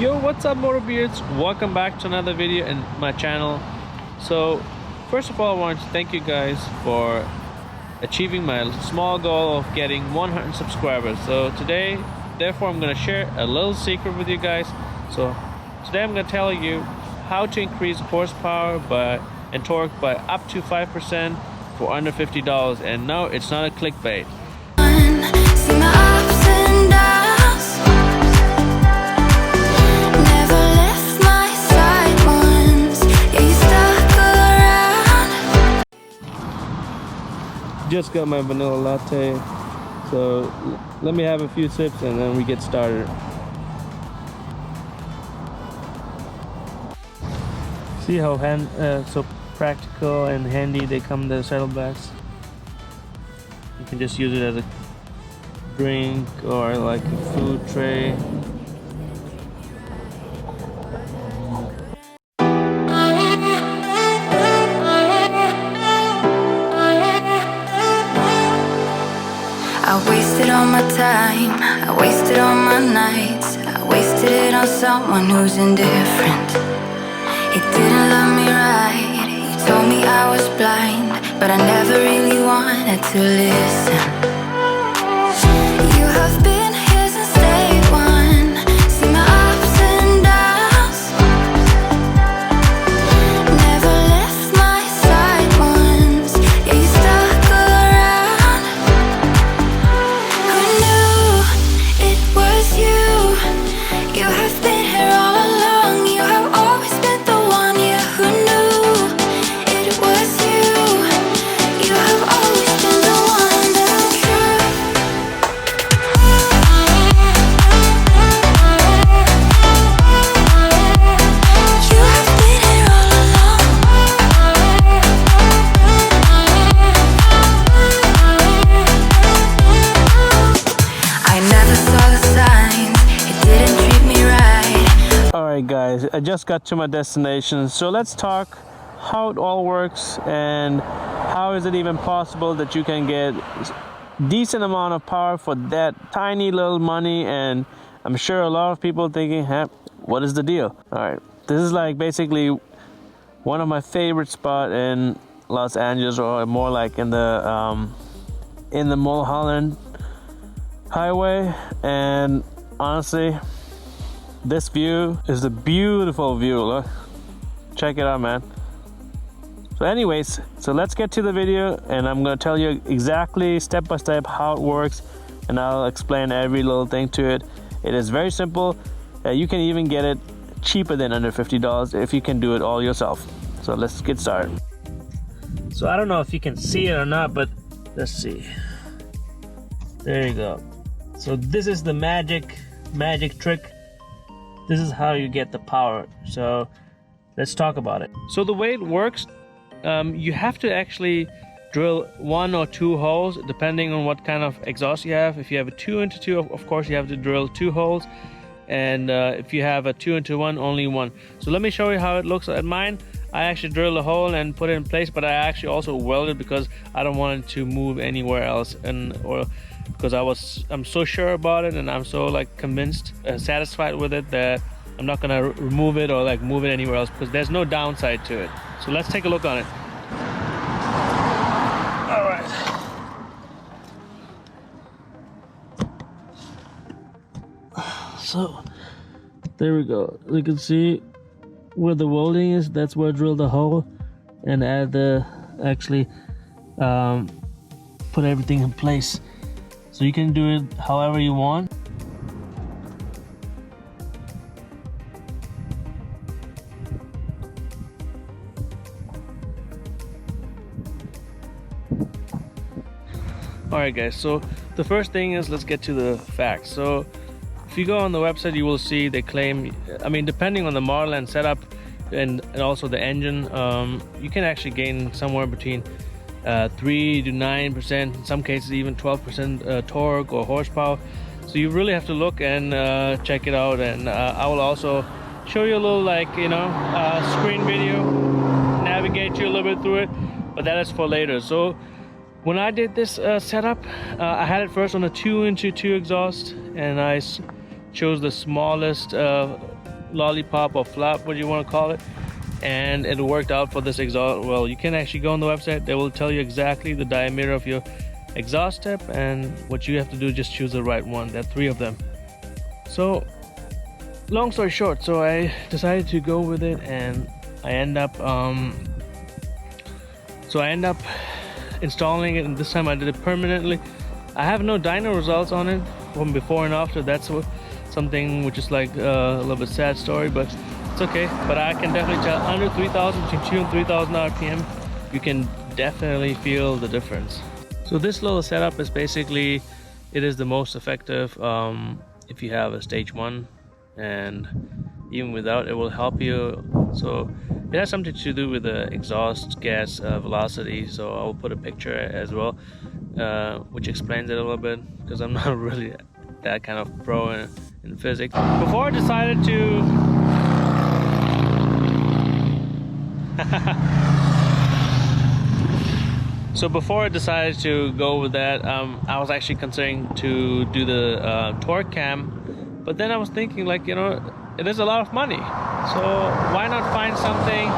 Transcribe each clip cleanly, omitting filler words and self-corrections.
Yo, what's up motorbeards? Welcome back to another video in my channel. So first of all, I want to thank you guys for achieving my small goal of getting 100 subscribers. So today, therefore, I'm going to share a little secret with you guys. So today I'm going to tell you how to increase horsepower and torque by up to 5% for under $50. And no, it's not a clickbait. Just got my vanilla latte, so let me have a few sips and then we get started. See how so practical and handy they come, the saddlebags. You can just use it as a drink or like a food tray. I wasted all my time, I wasted all my nights, I wasted it on someone who's indifferent. He didn't love me right, he told me I was blind, but I never really wanted to listen. You have been here since day one, seen my ups and downs, never left my side once, yeah, you stuck around. Who knew it was you? You have been here all along, you have always been the one, yeah. Who knew it was you? You have always been the one that's true. You have been here all along. I never saw the signs, it didn't treat me right. Alright guys, I just got to my destination, so let's talk how it all works and how is it even possible that you can get decent amount of power for that tiny little money. And I'm sure a lot of people thinking, huh, what is the deal? Alright, this is like basically one of my favorite spots in Los Angeles, or more like in the Mulholland Highway. And honestly, this view is a beautiful view. Look, check it out, man. So anyways, so let's get to the video, and I'm going to tell you exactly step by step how it works, and I'll explain every little thing to it. It is very simple. You can even get it cheaper than under $50 if you can do it all yourself. So let's get started. So I don't know if you can see it or not, but let's see. There you go. So this is the magic trick. This is how you get the power. So let's talk about it. So the way it works, you have to actually drill 1 or 2 holes depending on what kind of exhaust you have. If you have a 2x2, of course you have to drill 2 holes, and if you have a 2x1, only 1. So let me show you how it looks at mine. I actually drilled a hole and put it in place, but I actually also welded because I don't want it to move anywhere else, or because I'm so sure about it, and I'm so like convinced, satisfied with it, that I'm not gonna remove it or like move it anywhere else, because there's no downside to it. So let's take a look on it. All right. So there we go. You can see where the welding is. That's where I drilled the hole and add put everything in place. So you can do it however you want. Alright guys, so the first thing is, let's get to the facts. So if you go on the website, you will see they claim, I mean, depending on the model and setup and also the engine, you can actually gain somewhere between 3 to 9%, in some cases even 12% torque or horsepower. So you really have to look and check it out, and I will also show you a little screen video, navigate you a little bit through it, but that is for later. So when I did this setup, I had it first on a 2x2 exhaust, and I chose the smallest lollipop or flap, what you want to call it, and it worked out for this exhaust. Well, you can actually go on the website, they will tell you exactly the diameter of your exhaust tip, and what you have to do is just choose the right one. There are 3 of them. So long story short, so I decided to go with it, and I end up installing it, and this time I did it permanently. I have no dyno results on it from before and after. That's something which is like a little bit sad story, but it's okay. But I can definitely tell under 3,000, between 2 and 3,000 RPM, you can definitely feel the difference. So this little setup is basically, it is the most effective if you have a stage 1, and even without, it will help you. So it has something to do with the exhaust gas velocity, so I will put a picture as well, which explains it a little bit, because I'm not really that kind of pro in physics. Before I decided to so before I decided to go with that, I was actually considering to do the torque cam, but then I was thinking, like, you know, it is a lot of money, so why not find something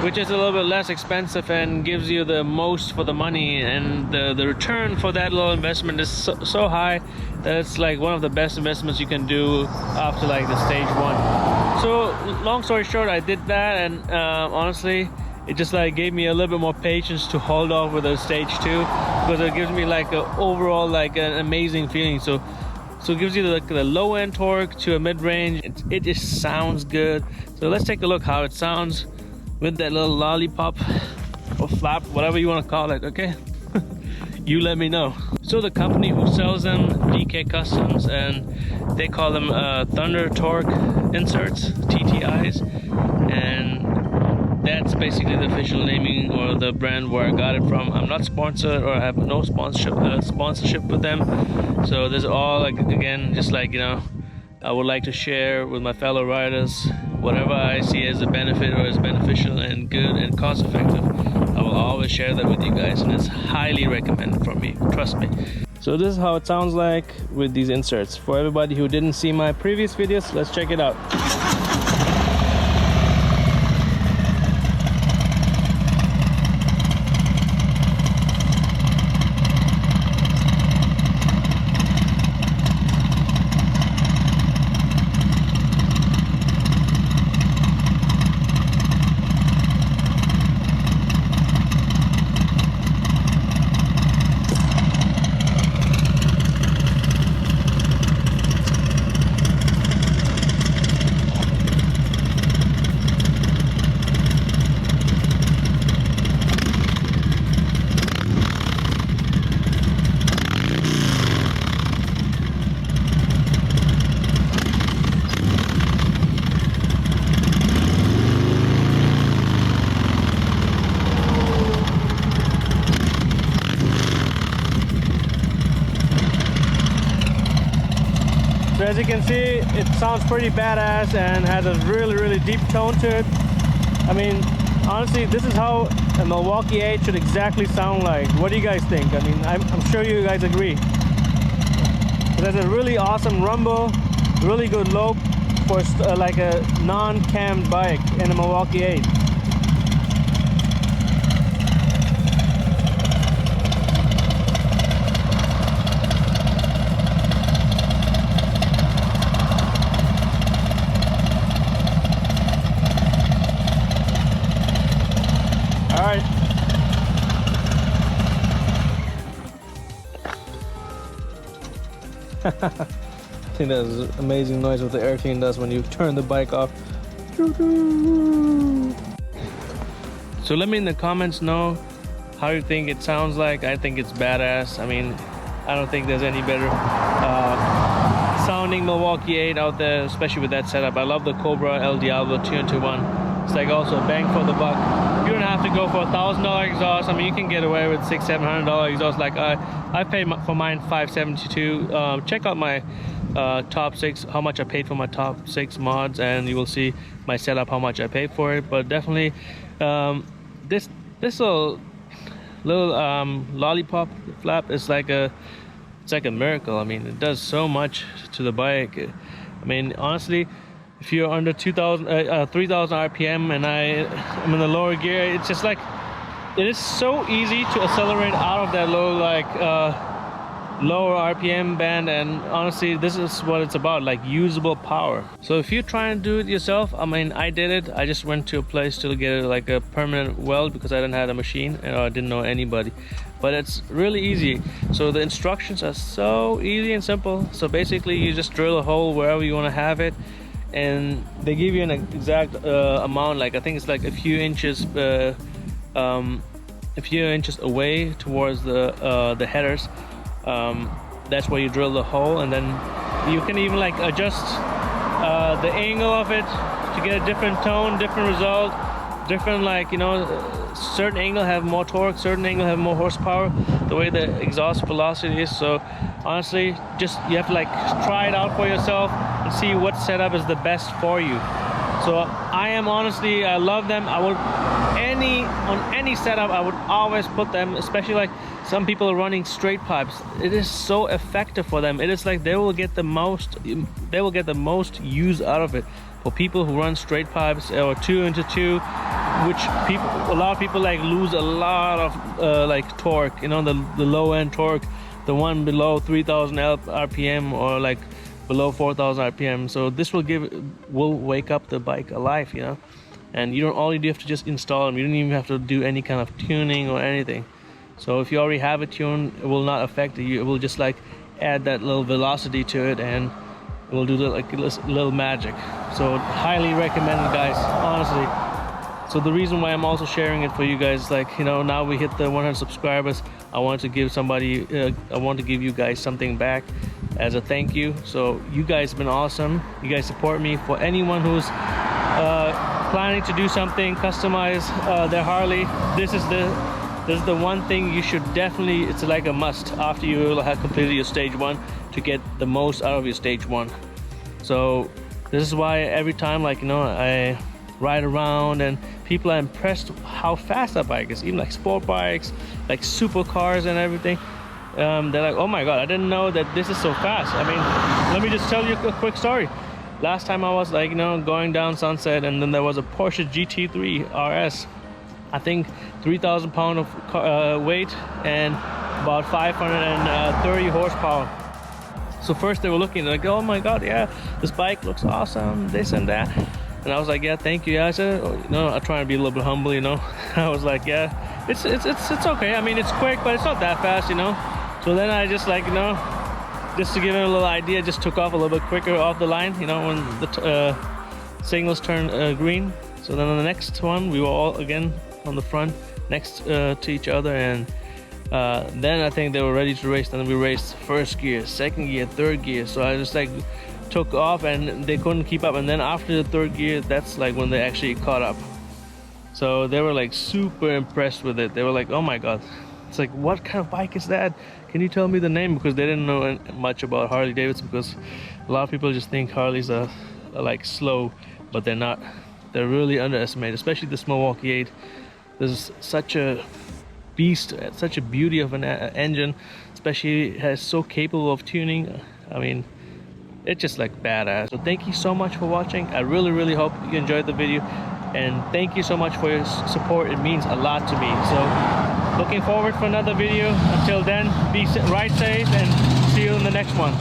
which is a little bit less expensive and gives you the most for the money, and the return for that little investment is so high that it's like one of the best investments you can do after like the stage 1. So long story short, I did that, and honestly, it just like gave me a little bit more patience to hold off with the stage 2, because it gives me like a overall like an amazing feeling. So it gives you the low end torque to a mid range. It just sounds good. So let's take a look how it sounds with that little lollipop or flap, whatever you want to call it, okay? You let me know. So the company who sells them, DK Customs, and they call them Thunder Torque Inserts, TTIs, and that's basically the official naming or the brand where I got it from. I'm not sponsored, or I have no sponsorship with them. So this is all, like, again, just like, you know, I would like to share with my fellow riders whatever I see as a benefit or as beneficial and good and cost effective. I will always share that with you guys, and it's highly recommended from me, trust me. So this is how it sounds like with these inserts. For everybody who didn't see my previous videos, let's check it out. So as you can see, it sounds pretty badass and has a really deep tone to it. I mean, honestly, this is how a Milwaukee 8 should exactly sound like. What do you guys think? I mean, I'm sure you guys agree. It has a really awesome rumble, really good lope for like a non-cammed bike in a Milwaukee 8. Alright. I think that's an amazing noise what the air clean does when you turn the bike off. So let me in the comments know how you think it sounds like. I think it's badass. I mean, I don't think there's any better sounding Milwaukee 8 out there, especially with that setup. I love the Cobra El-Diablo 2-in-1. It's like also a bang for the buck. You don't have to go for $1,000 exhaust. I mean, you can get away with $600-700 exhaust. Like I paid for mine $572. Check out my top 6, how much I paid for my top 6 mods, and you will see my setup, how much I paid for it. But definitely this little lollipop flap is like a it's like a miracle. I mean, it does so much to the bike. I mean, honestly, if you're under 3,000 RPM and I'm in the lower gear, it's just like, it is so easy to accelerate out of that low, like lower RPM band. And honestly, this is what it's about, like usable power. So if you're trying to do it yourself, I mean, I did it. I just went to a place to get like a permanent weld because I didn't have a machine and I didn't know anybody. But it's really easy. So the instructions are so easy and simple. So basically you just drill a hole wherever you want to have it, and they give you an exact amount, like I think it's like a few inches away towards the headers. That's where you drill the hole, and then you can even like adjust the angle of it to get a different tone, different result, different, like, you know, certain angle have more torque, certain angle have more horsepower, the way the exhaust velocity is. So honestly, just you have to like try it out for yourself and see what setup is the best for you. So I love them. I would on any setup I would always put them, especially like some people are running straight pipes. It is so effective for them. It is like they will get the most use out of it. For people who run straight pipes or 2-into-2, which a lot of people like lose a lot of like torque, you know, the low end torque, the one below 3,000 RPM or like below 4,000 RPM. So this will wake up the bike alive, you know. And all you do have to just install them. You don't even have to do any kind of tuning or anything. So if you already have it tuned, it will not affect you. It will just like add that little velocity to it, and it will do like a little magic. So highly recommended, guys, honestly. So the reason why I'm also sharing it for you guys, like, you know, now we hit the 100 subscribers. I want to give you guys something back as a thank you. So you guys have been awesome. You guys support me. For anyone who's planning to do something, customize their Harley, this is the one thing you should definitely, it's like a must after you have completed your stage 1 to get the most out of your stage 1. So this is why every time, like, you know, I ride around and people are impressed how fast that bike is, even like sport bikes, like supercars and everything. They're like, oh my god, I didn't know that this is so fast. I mean, let me just tell you a quick story. Last time I was, like, you know, going down Sunset, and then there was a Porsche GT3 RS, I think 3,000 pound of weight and about 530 horsepower. So first they were looking like, oh my god, yeah, this bike looks awesome, this and that. And I was like, yeah, thank you. Yeah, I said, you know, I'm trying to be a little bit humble, you know. I was like, yeah, it's okay. I mean, it's quick, but it's not that fast, you know. So then I just, like, you know, just to give it a little idea, just took off a little bit quicker off the line, you know, when the signals turn green. So then on the next one, we were all again on the front next to each other, and then I think they were ready to race. Then we raced first gear, second gear, third gear. So I just like took off and they couldn't keep up. And then after the third gear, that's like when they actually caught up. So they were like super impressed with it. They were like, oh my god, it's like, what kind of bike is that? Can you tell me the name? Because they didn't know much about Harley Davidson, because a lot of people just think Harleys are like slow, but they're not. They're really underestimated, especially this Milwaukee 8. This is such a beast, such a beauty of an engine, especially it has so capable of tuning. I mean, it's just like badass. So thank you so much for watching. I really hope you enjoyed the video, and thank you so much for your support. It means a lot to me. So looking forward for another video. Until then, ride safe and see you in the next one.